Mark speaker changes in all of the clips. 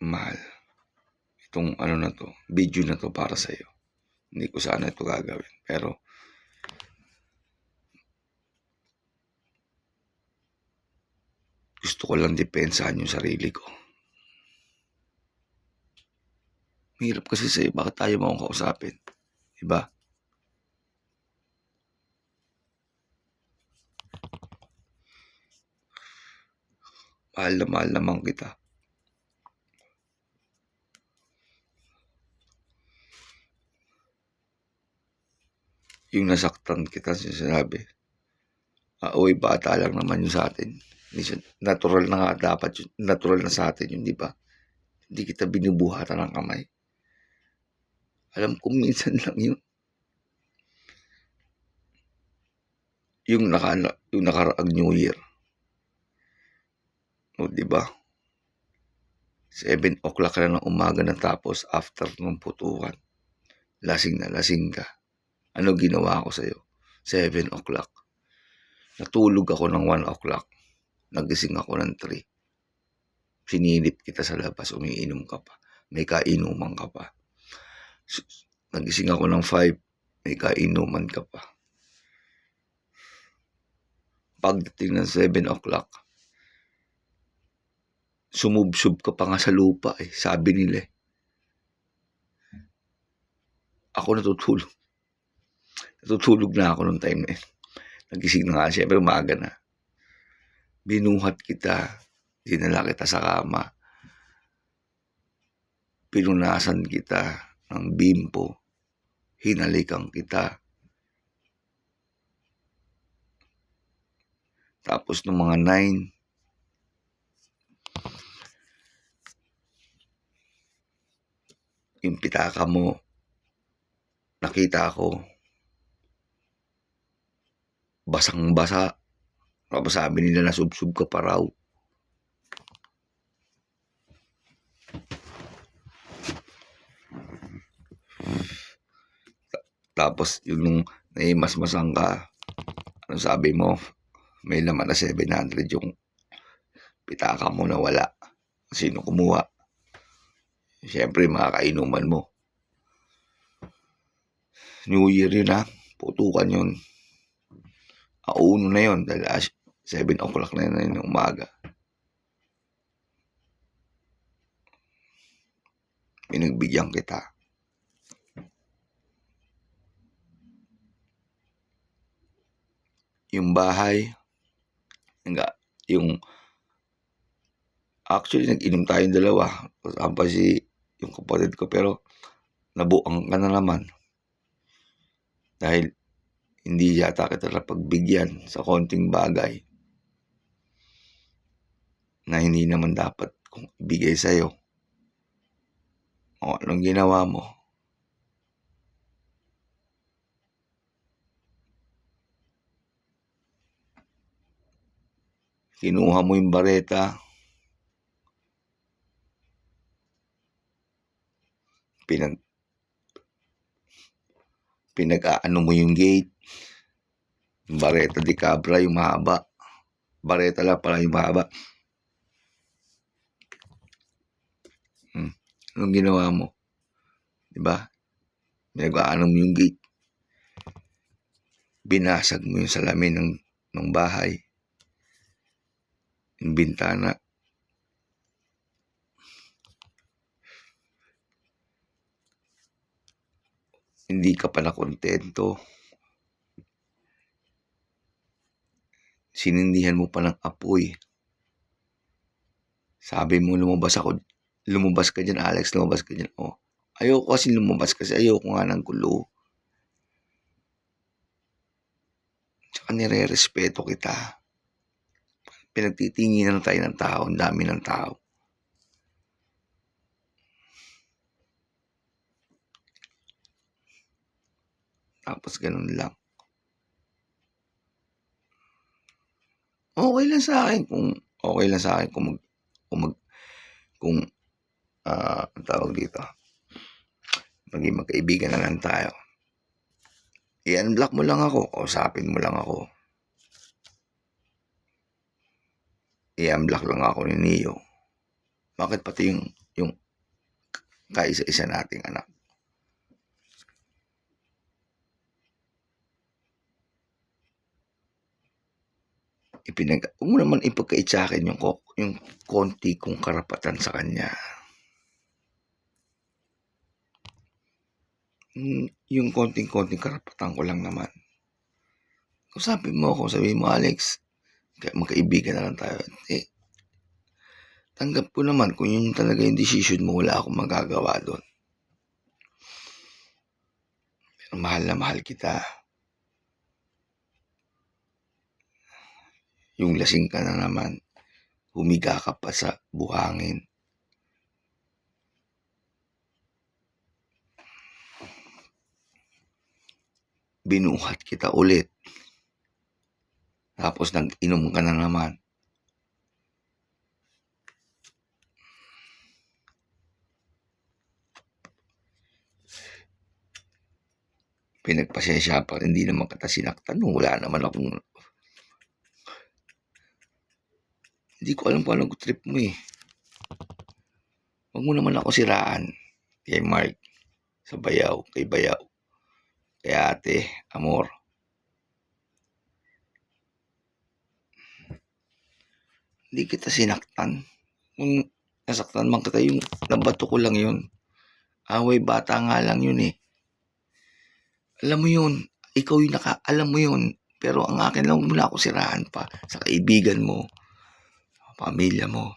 Speaker 1: Mahal, itong ano na to, video na to para sa'yo. Hindi ko sana ito gagawin, pero gusto ko lang depensahan yung sarili ko. Mahirap kasi sa'yo, bakit tayo mo akong kausapin? Diba? Mahal naman kita. Yung nasaktan kita sinasabi, uy, bata lang naman yun sa atin. Natural na nga dapat yun. Natural na sa atin yun, di ba? Hindi kita binubuhatan ng kamay. Alam ko minsan lang yun. Yung nakaraang New Year. O, di ba? 7 o'clock na ng umaga natapos after ng putukan. Lasing na lasing ka. Ano ginawa ko sa'yo? 7 o'clock. Natulog ako ng 1 o'clock. Nagising ako ng 3. Sinilip kita sa labas, umiinom ka pa. May kainuman ka pa. Nagising ako ng 5. May kainuman ka pa. Pagdating ng 7 o'clock, sumubsub ka pa nga sa lupa eh. Sabi nila eh. Ako natutulog. Natutulog na ako nung time na yun. Nagising na nga, siyempre umaga na. Binuhat kita. Dinala kita sa kama. Pinunasan kita ng bimpo. Hinalikan kita. Tapos nung mga 9, yung pitaka mo, nakita ko, basang-basa. Tapos sabi nila na subsub ka pa raw. Tapos yung nung naimasmasan ka, ano sabi mo, may laman na 700 yung pitaka mo na wala. Sino kumuha? Siyempre mga kainuman mo. New Year yun ha, putukan yun. Auno na yun dahil 7 o'clock na yun ng umaga. Pinagbigyan kita. Yung bahay, yung actually nag-inom tayong dalawa. Kasama si yung kapatid ko pero nabuang ka na naman. Dahil hindi yata kita napagbigyan sa konting bagay na hindi naman dapat kung ibigay sa'yo. O anong ginawa mo? Kinuha mo yung bareta. Pinag-aano mo yung gate. Yung bareta di cabra, yung mahaba. Bareta lang pala yung mahaba. Anong ginawa mo? Diba? Pinag-aano mo yung gate. Binasag mo yung salamin ng bahay. Yung bintana. Hindi ka pa nakontento. Sinindihan mo pa ng apoy. Sabi mo lumabas ka dyan Alex, lumabas ka dyan. Oh, ayoko kasi lumabas kasi ayoko nga ng gulo. Tsaka nire-respeto kita. Pinagtitinginan tayo ng tao, ang dami ng tao. Tapos ganun lang. Okay lang sa akin kung ang tawag dito. Maging magkaibigan na lang tayo. I-unblock mo lang ako, usapin mo lang ako. I-unblock lang ako ni Neo. Bakit pati yung yung kaisa-isa nating anak. Huwag mo naman ipagkait sa akin yung konti kong karapatan sa kanya. Yung konting-konting karapatan ko lang naman. Kung sabihin mo, Alex, magkaibigan na lang tayo. Tanggap ko naman kung yun talaga yung decision mo, wala akong magagawa doon. Pero mahal na mahal kita. Yung lasing ka na naman, humiga ka pa sa buhangin. Binuhat kita ulit. Tapos nag-inom ka na naman. Pinagpasensya pa, hindi naman kita sinaktan. Wala naman akong... Hindi ko alam kung anong trip mo eh. Huwag mo naman ako siraan. Kay Mark, sa Bayaw, kay Bayaw. Kay Ate, Amor. Hindi kita sinaktan. Kung nasaktan man kita, yung nabato ko lang yun. Away bata nga lang yun eh. Alam mo yun, ikaw yung alam mo yun. Pero ang akin lang, mula ako siraan pa sa kaibigan mo, pamilya mo.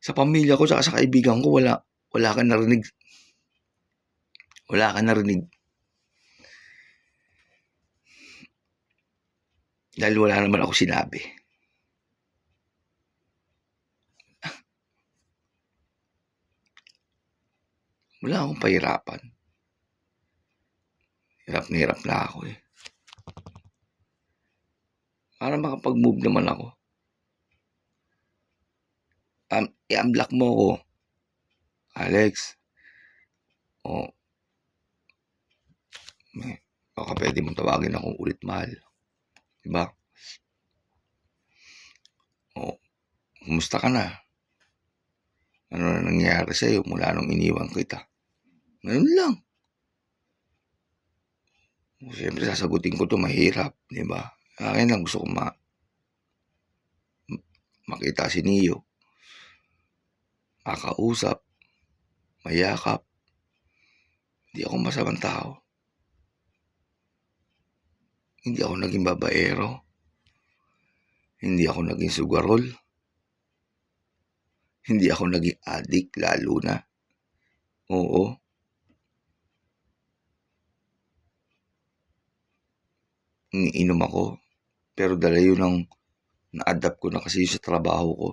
Speaker 1: Sa pamilya ko, saka sa kaibigan ko, wala ka narinig. Wala ka narinig. Dahil wala naman ako sinabi. Wala akong pahirapan. Hirap na ako eh. Para makapag-move naman ako. I-unblock mo ako, Alex. Baka pwede mong tawagin akong ulit, mahal. Diba? Kumusta ka na? Ano na nangyari sa'yo mula nung iniwan kita? Ngayon lang. Siyempre, sasagutin ko to, mahirap. Diba? Akin lang gusto ko makita si Neo. Makausap. Mayakap. Hindi ako masamang tao. Hindi ako naging babaero. Hindi ako naging sugarol. Hindi ako naging addict, lalo na. Oo. Iniinom ako. Pero dala yun ang na-adapt ko na kasi sa trabaho ko.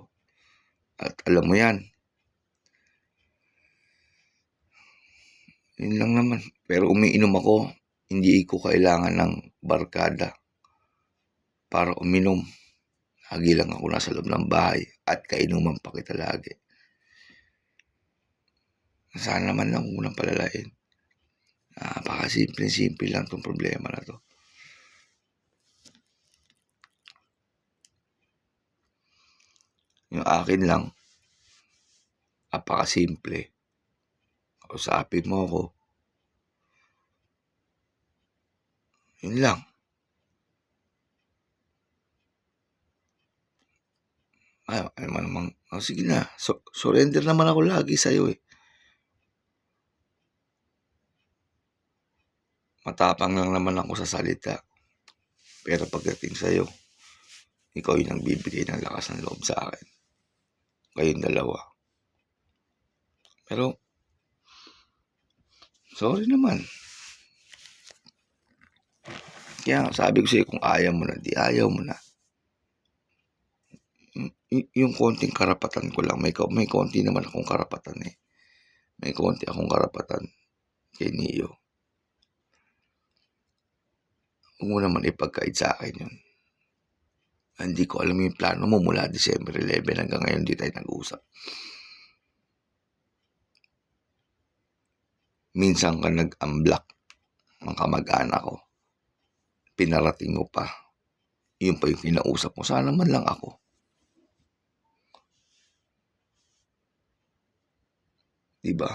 Speaker 1: At alam mo yan. Yun lang naman. Pero umiinom ako. Hindi ko kailangan ng barkada para uminom. Lagi lang ako nasa loob ng bahay at kainuman pa kita lagi. Sana naman lang unang palalain. Napakasimple lang itong problema na to. Yung akin lang, napakasimple. Kausapin mo ako. Yun lang. Sige na. Surrender naman ako lagi sa'yo eh. Matapang lang naman ako sa salita. Pero pagdating sa'yo, ikaw yung nagbibigay ng lakas ng loob sa akin. Kayong dalawa. Pero, sorry naman. Kaya sabi ko sa'yo, kung ayaw mo na, di ayaw mo na. Yung konting karapatan ko lang, may konti naman akong karapatan eh. May konti akong karapatan kay Neo. Huwag mo naman ipagkait sa akin yun. Hindi ko alam yung plano mo mula December 11 hanggang ngayon di tayo nag-uusap. Minsan ka nag-unblock ng kamag-anak ko. Pinarating mo pa. Yun pa yung kinausap mo. Sana man lang ako. ba?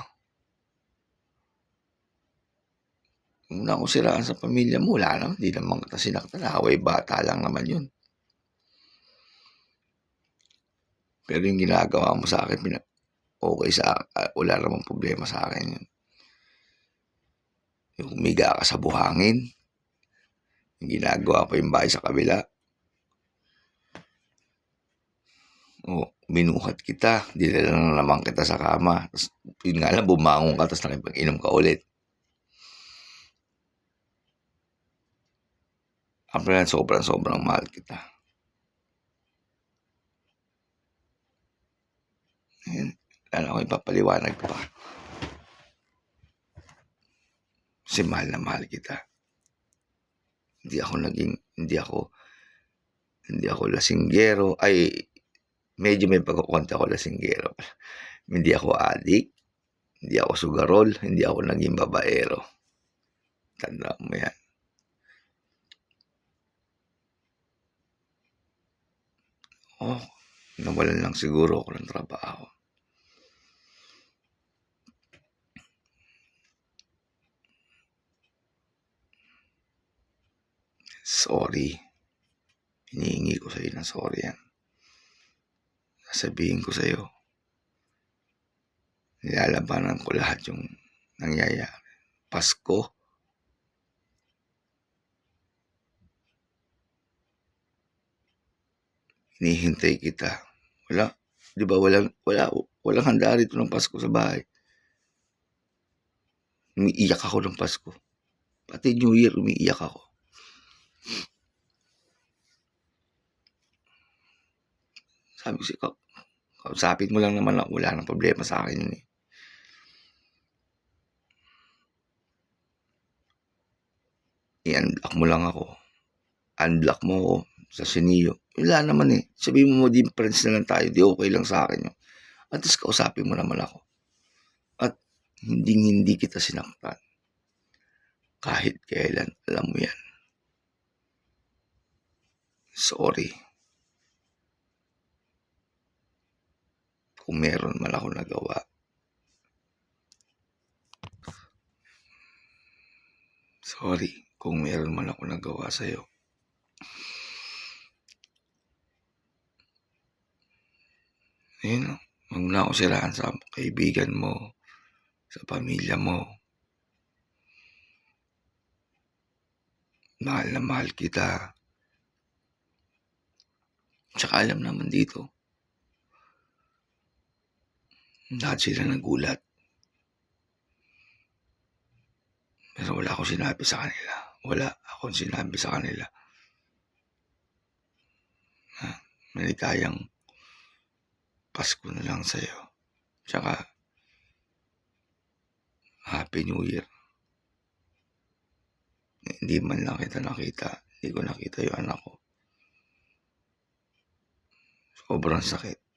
Speaker 1: Huwag na akong siraan sa pamilya mo, wala naman, hindi naman kita sinaktan, away bata lang naman yun. Pero yung ginagawa mo sa akin, okay wala namang problema sa akin yun. Yung humiga ka sa buhangin, yung ginagawa pa yung bahay sa kabila. O, binuhat kita, dinala na naman kita sa kama. Tapos, yun nga lang, bumangon ka, tapos nakipag-inom ka ulit. After yan, sobrang mahal kita. Ayan, wala ko ipapaliwanag pa. Kasi mahal na mahal kita. Hindi ako lasinggero. Ay, medyo may pagkukunti ako lasinggero. Hindi ako adik. Hindi ako sugarol. Hindi ako naging babaero. Tandaan mo yan. Oh, nawalan lang siguro ako ng trabaho. Sorry. Hinihingi ko sa'yo ng sorry yan. Sasabihin ko sa'yo, nilalabanan ko lahat yung nangyayari. Pasko, hinihintay kita. Wala, di ba, walang handa rito ng Pasko sa bahay. Umiiyak ako ng Pasko. Pati New Year, umiiyak ako. Sabi ko siya, kausapin mo lang naman ako, wala nang problema sa akin yun eh. I-unblock mo lang ako. Unblock mo ako sa Sinio. Wala naman eh. Sabihin mo din friends na lang tayo, di okay lang sa akin yun. At least kausapin mo naman ako. At hindi kita sinaktan. Kahit kailan, alam mo yan. Sorry. Kung meron man ako nagawa. Sorry kung meron man ako nagawa sa'yo. Ayun, huwag na ako siraan sa kaibigan mo, sa pamilya mo. Mahal na mahal kita. Tsaka alam naman dito, lahat sila nagulat. Pero wala akong sinabi sa kanila. Wala akong sinabi sa kanila. Maligayang Pasko na lang sa'yo. Tsaka, Happy New Year. Hindi man lang kita nakita. Hindi ko nakita yung anak ko. Sobrang sakit.